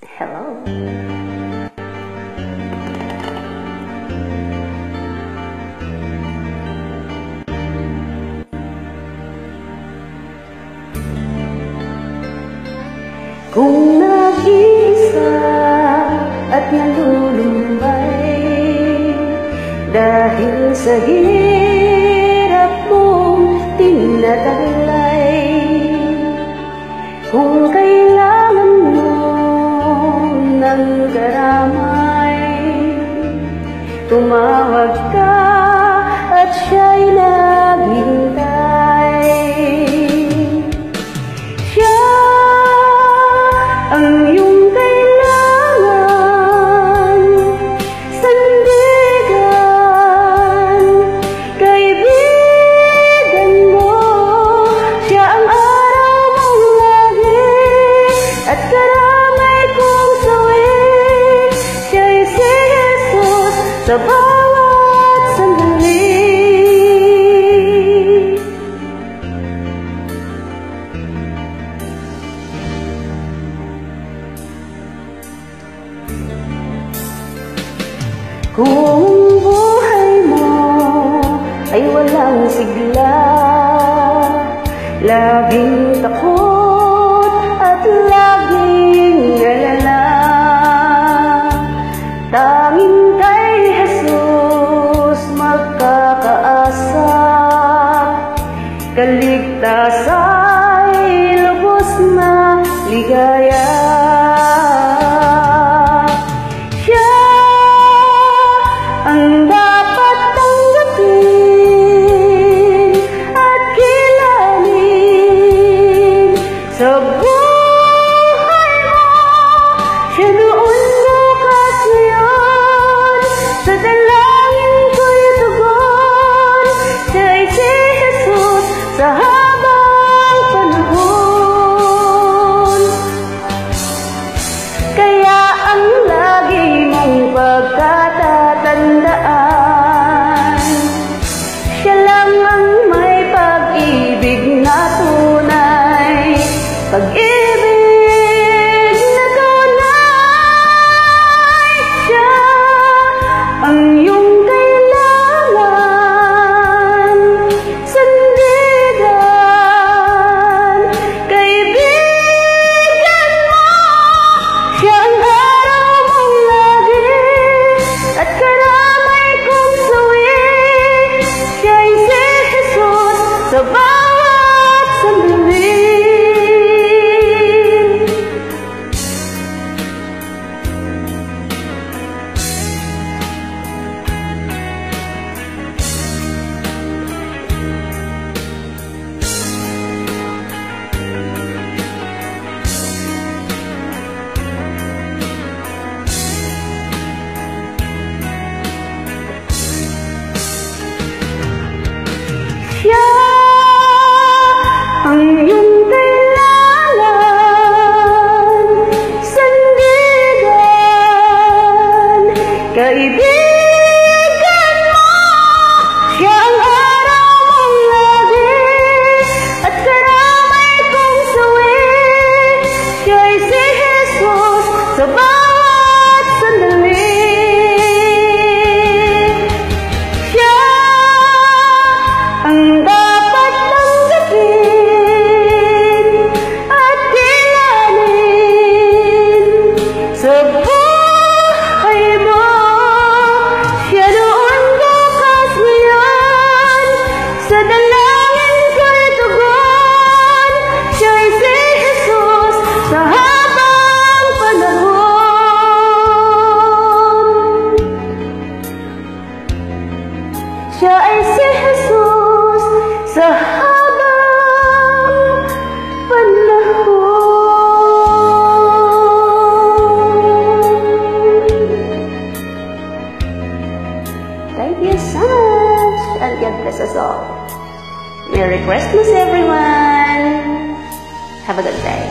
Hello. Kung nag-iisa at nalulumbay dahil sa hirap mong tinataglay, kung kailangan mo ng karamay, tumawag ka at siya'y naghihintay. Siya ang iyong kailangan, sandigan, kaibigan mo. Siya ang araw mong lagi at karamay kong sawi. Siya'y si Jesus sa bawat sandali. Kung buhay mo ay walang sigla, laging takot at laging alala, tanging kay Jesus magkakaasa, kaligtasa'y lubos na ligaya. Ang dapat tanggapin at kilalanin sa buhay mo. Siya noon, bukas, ngayon, sa dalangin ko'y tugon. Siya'y si Jesus sa habang panahon. Kaya ang lagi mong pagkatatandaan, siya lang ang may pag-ibig na tunay, pag-ibig na tunay. Siya ang iyong kailangan, sandigan, kaibigan mo. Siya ang araw mong lagi at karamay kong sawi. Siya'y si Jesus sa bawat sandali. Siya ang iyong kailangan, sandigan, kaibigan mo. Siya ang araw mong lagi at karamay kong sawi. Siya'y si Jesus sa bawat sandali. Ang dapat tanggapin at kilalanin sa buhay mo. Siya noon, bukas, ngayon, sa dalangin ko'y tugon. Siya'y si Jesus sa habang panahon. Siya ay si Jesus sa habang panahon. Thank you so much, and God bless us all. Merry Christmas, everyone. Have a good day.